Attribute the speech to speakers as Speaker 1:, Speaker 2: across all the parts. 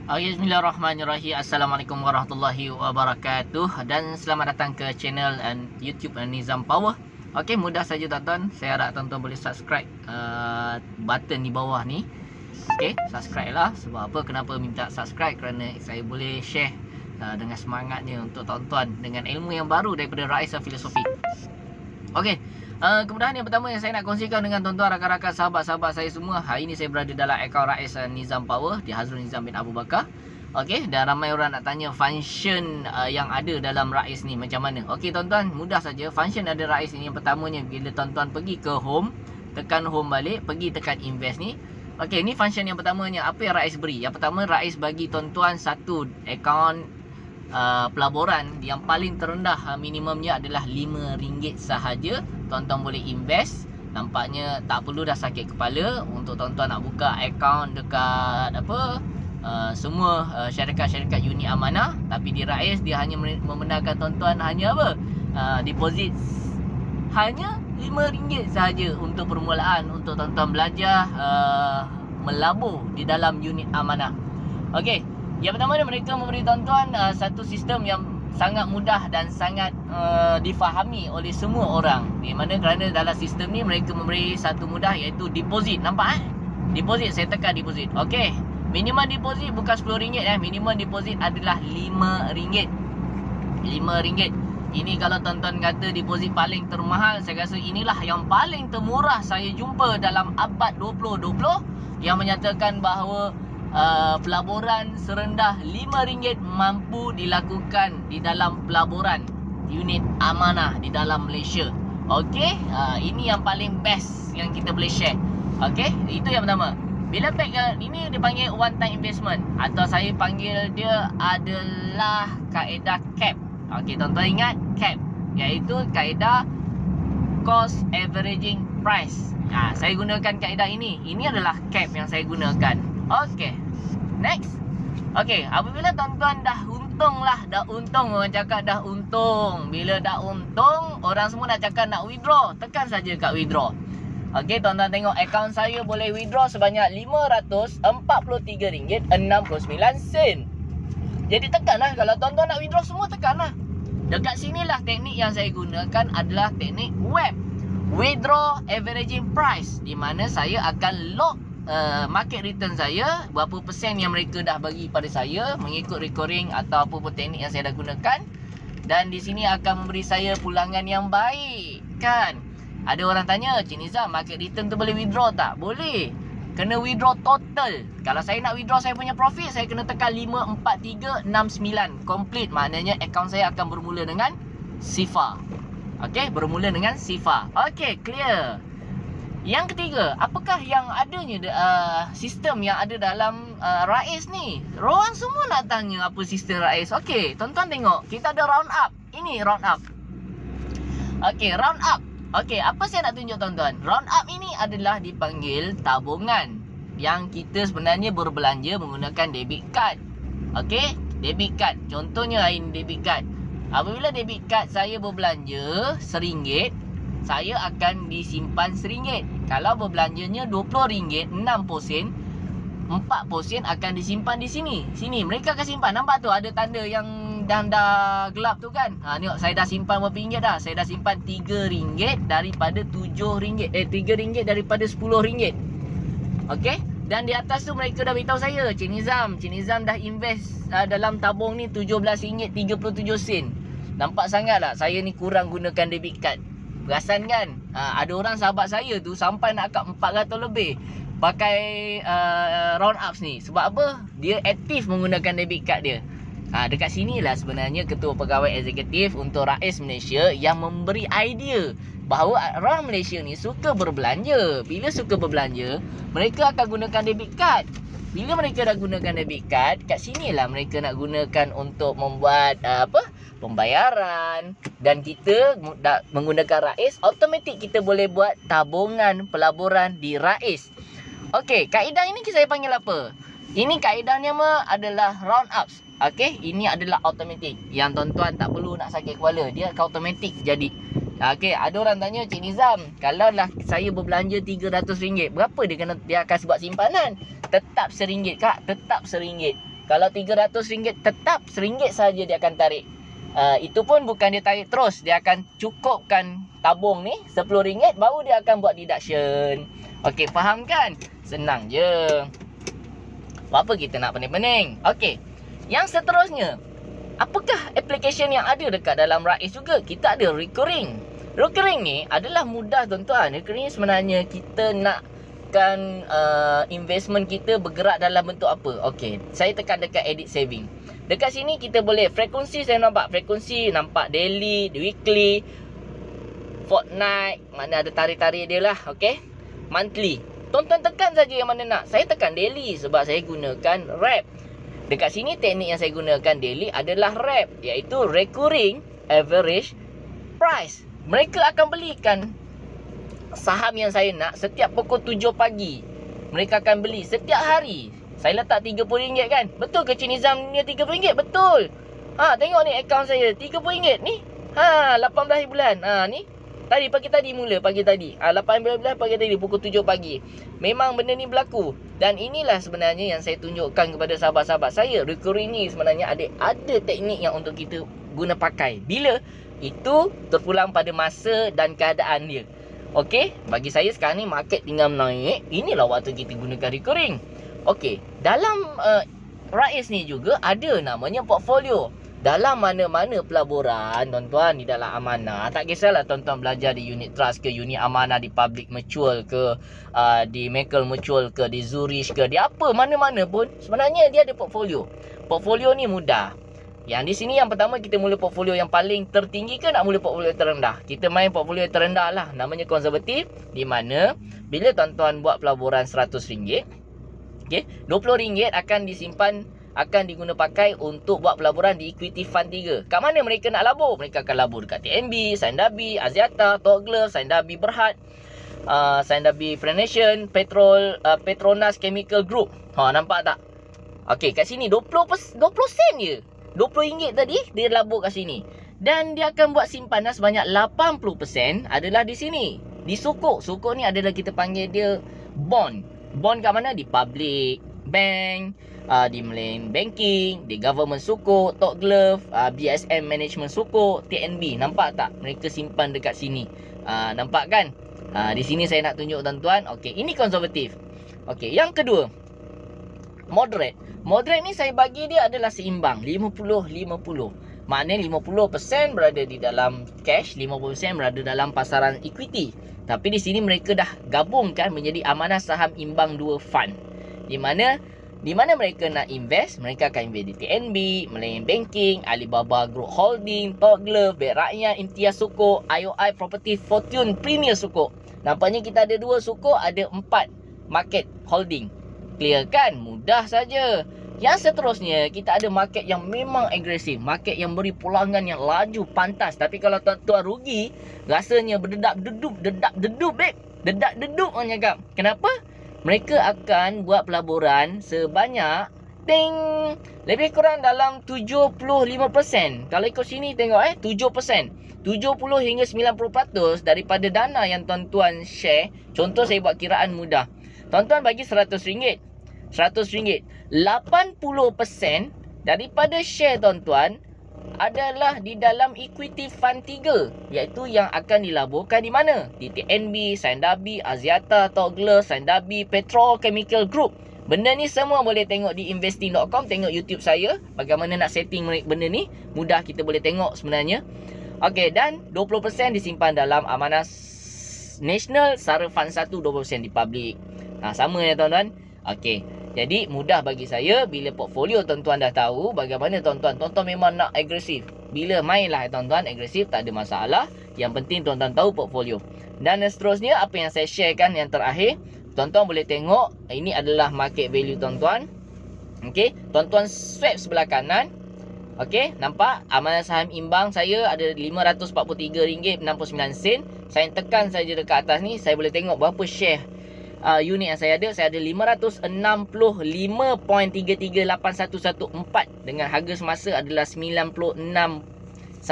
Speaker 1: Okay, bismillahirrahmanirrahim. Assalamualaikum warahmatullahi wabarakatuh. Dan selamat datang ke channel dan YouTube Nizam Power. Okey, mudah saja tuan-tuan. Saya harap tuan-tuan boleh subscribe button di bawah ni. Okey, subscribe lah. Sebab apa? Kenapa minta subscribe? Kerana saya boleh share dengan semangatnya untuk tuan-tuan dengan ilmu yang baru daripada Rais Filosofi. Okey, kemudahan yang pertama yang saya nak kongsikan dengan tuan-tuan, rakan-rakan, sahabat-sahabat saya semua. Hari ini saya berada dalam akaun Rais Nizam Power di Hazrul Nizam bin Abu Bakar. Okey, dan ramai orang nak tanya function yang ada dalam Rais ni macam mana. Okey tuan-tuan, mudah saja. Function ada Rais ni yang pertamanya, bila tuan-tuan pergi ke home, tekan home balik, pergi tekan invest ni. Okey, ni function yang pertamanya. Apa yang Rais beri? Yang pertama, Rais bagi tuan-tuan satu akaun pelaburan yang paling terendah, minimumnya adalah RM5 sahaja. Tuan-tuan boleh invest. Nampaknya tak perlu dah sakit kepala untuk tuan-tuan nak buka akaun dekat semua syarikat-syarikat unit amanah. Tapi di Rais dia hanya membenarkan tuan-tuan hanya deposit hanya RM5 sahaja untuk permulaan, untuk tuan-tuan belajar melabur di dalam unit amanah. Okey, yang pertama mereka memberi tuan-tuan satu sistem yang sangat mudah dan sangat difahami oleh semua orang. Di mana kerana dalam sistem ni mereka memberi satu mudah, iaitu deposit. Nampak deposit, saya tekan deposit. Okey, minimum deposit bukan RM10 minimum deposit adalah RM5. RM5. Ini kalau tuan-tuan kata deposit paling termahal, saya rasa inilah yang paling termurah saya jumpa dalam abad 2020, yang menyatakan bahawa pelaburan serendah RM5 mampu dilakukan di dalam pelaburan unit amanah di dalam Malaysia. Okey, ini yang paling best yang kita boleh share. Okey, itu yang pertama. Bila back ini dipanggil one time investment, atau saya panggil dia adalah kaedah CAP. Okey, tuan-tuan ingat CAP, iaitu kaedah cost averaging price. Saya gunakan kaedah ini. Ini adalah CAP yang saya gunakan. Okey, next. Okey, apabila tuan-tuan dah untung, orang cakap dah untung. Bila dah untung, orang semua nak cakap nak withdraw. Tekan saja kat withdraw. Okey, tuan-tuan tengok akaun saya boleh withdraw sebanyak RM543.69. Jadi tekanlah, kalau tuan-tuan nak withdraw semua, tekanlah. Dekat sinilah teknik yang saya gunakan adalah teknik web, withdraw averaging price, di mana saya akan log market return saya, berapa persen yang mereka dah bagi pada saya mengikut recurring atau apa pun teknik yang saya dah gunakan. Dan di sini akan memberi saya pulangan yang baik, kan? Ada orang tanya, Cik Nizam, market return tu boleh withdraw tak? Boleh. Kena withdraw total. Kalau saya nak withdraw saya punya profit, saya kena tekan 54369 complete. Maknanya akaun saya akan bermula dengan sifar. Okey, bermula dengan sifar. Okey, clear. Yang ketiga, apakah yang adanya sistem yang ada dalam Rais ni? Orang semua nak tanya apa sistem Rais. Okey, tuan-tuan tengok, kita ada round up. Ini round up. Okey, round up. Okey, apa saya nak tunjuk tuan-tuan? Round up ini adalah dipanggil tabungan, yang kita sebenarnya berbelanja menggunakan debit card. Okey, debit card. Contohnya ini debit card. Apabila debit card saya berbelanja RM1, saya akan disimpan RM1. Kalau berbelanjanya RM20, 6%, 4% akan disimpan di sini. Sini mereka akan simpan. Nampak tu ada tanda yang dah gelap tu kan? Tengok, saya dah simpan berapa ringgit dah? Saya dah simpan RM3 daripada RM7. RM3 daripada RM10. Okey? Dan di atas tu mereka dah beritahu saya, Cik Nizam dah invest dalam tabung ni RM17.37. Nampak sangat tak saya ni kurang gunakan debit card? Perasan kan? Ada orang sahabat saya tu sampai nak kat 400 lebih pakai round ups ni. Sebab apa? Dia aktif menggunakan debit card dia. Dekat sinilah sebenarnya Ketua Pegawai Eksekutif untuk Rais Malaysia yang memberi idea bahawa orang Malaysia ni suka berbelanja. Bila suka berbelanja, mereka akan gunakan debit card. Bila mereka dah gunakan debit card, kat sinilah mereka nak gunakan untuk membuat pembayaran. Dan kita menggunakan Rais, automatik kita boleh buat tabungan pelaburan di Rais. Okey, kaedah ini saya panggil apa? Ini kaedahnya adalah round ups. Okey, ini adalah automatik, yang tuan-tuan tak perlu nak sakit kepala, dia akan automatik jadi. Okey, ada orang tanya, Cik Nizam, kalau lah saya berbelanja RM300, berapa dia akan buat simpanan? Tetap RM1 kak, tetap RM1. Kalau RM300 tetap RM1 saja dia akan tarik. Itu pun bukan dia tarik terus, dia akan cukupkan tabung ni RM10 baru dia akan buat deduction. Okey, faham kan? Senang je. Apa kita nak pening-pening? Okey. Yang seterusnya, apakah application yang ada dekat dalam RAIS juga? Kita ada recurring. Recurring ni adalah mudah tuan-tuan. Recurring sebenarnya kita nakkan investment kita bergerak dalam bentuk apa? Okey, saya tekan dekat edit saving. Dekat sini kita boleh frekuensi, saya nampak frekuensi, nampak daily, weekly, fortnight, mana ada tarik-tarik dia lah. Okey, monthly. Tuan-tuan tekan saja yang mana nak. Saya tekan daily sebab saya gunakan wrap. Dekat sini teknik yang saya gunakan daily adalah wrap, iaitu recurring average price. Mereka akan belikan saham yang saya nak setiap pukul 7 pagi. Mereka akan beli setiap hari. Saya letak RM30 kan? Betul ke Cik Nizam ni RM30? Betul. Tengok ni akaun saya RM30 ni. 18 bulan. Ni tadi pagi tadi 18 bulan pagi tadi pukul 7 pagi. Memang benda ni berlaku. Dan inilah sebenarnya yang saya tunjukkan kepada sahabat-sahabat saya. Recurring ni sebenarnya ada teknik yang untuk kita guna pakai. Bila itu terpulang pada masa dan keadaan dia. Okey, bagi saya sekarang ni market tinggal naik. Inilah waktu kita gunakan recurring. Okey, dalam RAIS ni juga ada namanya portfolio. Dalam mana-mana pelaburan, tuan-tuan, di dalam amanah, tak kisahlah tuan-tuan belajar di unit trust ke, unit amanah, di public mutual ke, di Michael Mutual ke, di Zurich ke, di apa, mana-mana pun, sebenarnya dia ada portfolio. Portfolio ni mudah. Yang di sini yang pertama kita mula portfolio yang paling tertinggi ke nak mula portfolio terendah? Kita main portfolio terendah lah, namanya konservatif, di mana bila tuan-tuan buat pelaburan RM100, okey, RM20 akan disimpan, akan diguna pakai untuk buat pelaburan di equity fund 3. Kat mana mereka nak labur? Mereka akan labur dekat TNB, Saindabi, Axiata, Tok Glove, Saindabi Berhad, Saindabi Frenation, Petronas Chemical Group. Nampak tak? Okey, kat sini 20 sen je. RM20 tadi dia labur kat sini. Dan dia akan buat simpanan sebanyak 80% adalah di sini. Di sukuk. Sukuk ni adalah kita panggil dia bond. Bond kat mana? Di public bank, di Malayan Banking, di government sukuk, Tok Glove, BSM Management sukuk, TNB. Nampak tak? Mereka simpan dekat sini. Nampak kan? Di sini saya nak tunjuk tuan-tuan. Okey, ini konservatif. Okey, yang kedua, moderate. Moderate ni saya bagi dia adalah seimbang, 50-50. Maknanya 50% berada di dalam cash, 50% berada dalam pasaran equity. Tapi di sini mereka dah gabungkan menjadi amanah saham imbang 2 fund. Di mana mereka nak invest, mereka akan invest di TNB, Malayan Banking, Alibaba Group Holding, Tok Glove, Bank Rakyat, Imtiaz Sukuk, IOI Property Fortune Premier Sukuk. Nampaknya kita ada 2 sukuk, ada 4 market holding. Clear kan? Mudah saja. Yang seterusnya, kita ada market yang memang agresif. Market yang beri pulangan yang laju, pantas. Tapi kalau tuan-tuan rugi, rasanya berdedak-dedup, babe. Dedak-dedup orang cakap. Kenapa? Mereka akan buat pelaburan sebanyak lebih kurang dalam 75%. Kalau ikut sini tengok 7%. 70 hingga 90% daripada dana yang tuan-tuan share. Contoh saya buat kiraan mudah. Tuan-tuan bagi RM100. RM100. 80% daripada share tuan-tuan adalah di dalam equity fund 3, iaitu yang akan dilaburkan di mana? Di TNB, Saindabi, Axiata, Tok Glove, Saindabi, Petrochemical Group. Benda ni semua boleh tengok di investing.com, tengok YouTube saya bagaimana nak setting benda ni. Mudah, kita boleh tengok sebenarnya. Okey, dan 20% disimpan dalam amanah national, Sara Fund 1 20% di public. Sama ya tuan-tuan. Okey. Jadi mudah bagi saya bila portfolio tuan-tuan dah tahu bagaimana tuan-tuan memang nak agresif. Bila mainlah tuan-tuan agresif, tak ada masalah. Yang penting tuan-tuan tahu portfolio. Dan seterusnya apa yang saya sharekan yang terakhir, tuan-tuan boleh tengok ini adalah market value tuan-tuan. Okey, tuan-tuan swipe sebelah kanan. Okey, nampak amanah saham imbang saya ada RM543.69. Saya tekan saja dekat atas ni, saya boleh tengok berapa share unit yang saya ada 565.338114 dengan harga semasa adalah 96.17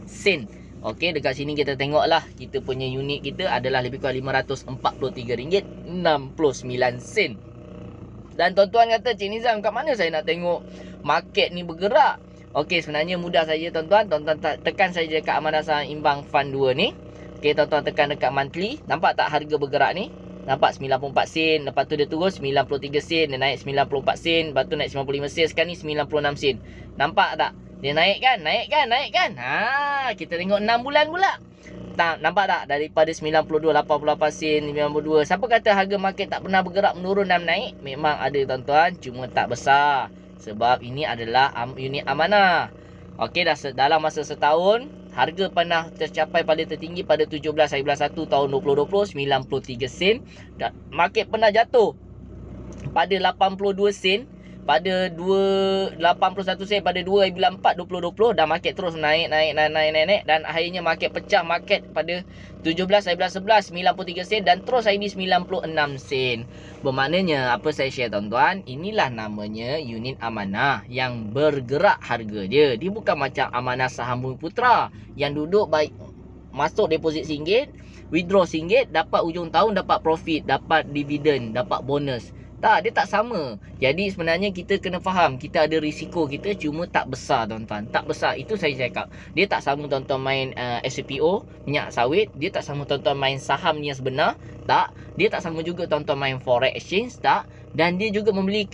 Speaker 1: sen. Okey, dekat sini kita tengoklah kita punya unit kita adalah lebih kurang RM543.69. Dan tuan-tuan kata, Cik Nizam, kat mana saya nak tengok market ni bergerak? Okey, sebenarnya mudah saja tuan-tuan. Tuan-tuan tekan saja dekat Amanah Saham Imbang Fund 2 ni. Okey, tuan-tuan tekan dekat monthly. Nampak tak harga bergerak ni? Nampak 94 sen. Lepas tu dia turun 93 sen. Dia naik 94 sen. Lepas tu naik 95 sen. Sekarang ni 96 sen. Nampak tak? Dia naik kan? Naik kan? Naik kan? Kita tengok 6 bulan pula. Nampak tak? Daripada 92, 88 sen, 92. Siapa kata harga market tak pernah bergerak menurun dan naik? Memang ada tuan-tuan, cuma tak besar. Sebab ini adalah unit amanah. Okey, dalam masa setahun, harga pernah tercapai pada tertinggi pada 17 hari bulan 1 tahun 2020, 93 sen. Dan market pernah jatuh pada 82 sen. Pada 81 sen pada 2 hari bulan 4 2020, dan market terus naik dan akhirnya market pecah market pada 17 hari bulan 11 93 sen dan terus hari ni 96 sen. Bermaknanya apa saya share tuan-tuan, inilah namanya unit amanah yang bergerak harga dia. Dia bukan macam Amanah Saham Bumiputera yang duduk baik masuk deposit RM1, withdraw RM1, dapat ujung tahun dapat profit, dapat dividen, dapat bonus. Tak, dia tak sama. Jadi sebenarnya kita kena faham, kita ada risiko kita, cuma tak besar tuan-tuan. Tak besar, itu saya cakap. Dia tak sama tuan-tuan main SCPO, minyak sawit. Dia tak sama tuan-tuan main saham yang sebenar. Tak. Dia tak sama juga tuan-tuan main forex exchange. Tak. Dan dia juga memberi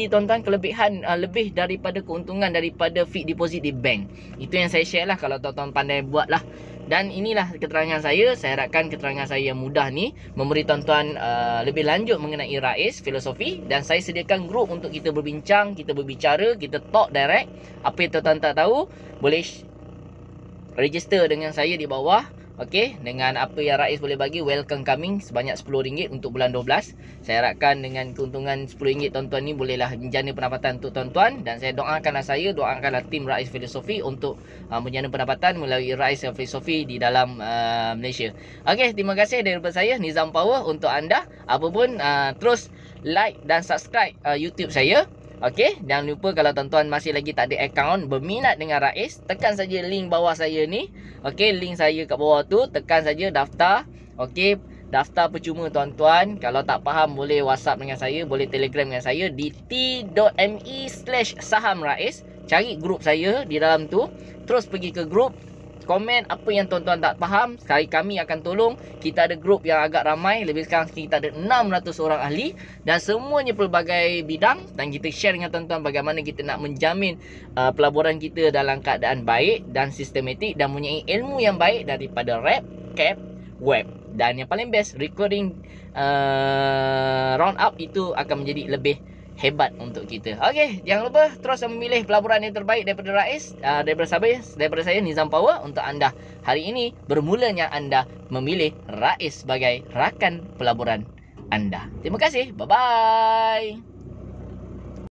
Speaker 1: tuan-tuan kelebihan lebih daripada keuntungan daripada fixed deposit di bank. Itu yang saya share lah, kalau tuan-tuan pandai buat lah. Dan inilah keterangan saya. Saya harapkan keterangan saya yang mudah ni memberi tuan-tuan lebih lanjut mengenai RAIS, filosofi. Dan saya sediakan grup untuk kita berbincang, kita berbicara, kita talk direct. Apa yang tuan-tuan tak tahu, boleh register dengan saya di bawah. Okey, dengan apa yang Rais boleh bagi, welcome coming sebanyak RM10 untuk bulan 12. Saya harapkan dengan keuntungan RM10 tuan-tuan ni bolehlah menjana pendapatan untuk tuan-tuan. Dan saya doakanlah tim Rais Filosofi untuk menjana pendapatan melalui Rais Filosofi di dalam Malaysia. Okey, terima kasih daripada saya Nizam Power untuk anda. Apapun terus like dan subscribe YouTube saya. Okey, jangan lupa kalau tuan-tuan masih lagi tak ada akaun, berminat dengan Rais, tekan saja link bawah saya ni. Okey, link saya kat bawah tu, tekan saja daftar. Okey, daftar percuma tuan-tuan. Kalau tak faham boleh WhatsApp dengan saya, boleh Telegram dengan saya di t.me/sahamrais. Cari grup saya di dalam tu. Terus pergi ke grup, komen apa yang tuan-tuan tak faham, kami akan tolong. Kita ada grup yang agak ramai, lebih sekarang kita ada 600 orang ahli dan semuanya pelbagai bidang, dan kita share dengan tuan-tuan bagaimana kita nak menjamin pelaburan kita dalam keadaan baik dan sistematik dan mempunyai ilmu yang baik daripada rep, cap, web. Dan yang paling best, recording roundup itu akan menjadi lebih hebat untuk kita. Okey, jangan lupa terus memilih pelaburan yang terbaik daripada Rais, daripada saya Nizam Power untuk anda. Hari ini bermulanya anda memilih Rais sebagai rakan pelaburan anda. Terima kasih. Bye bye.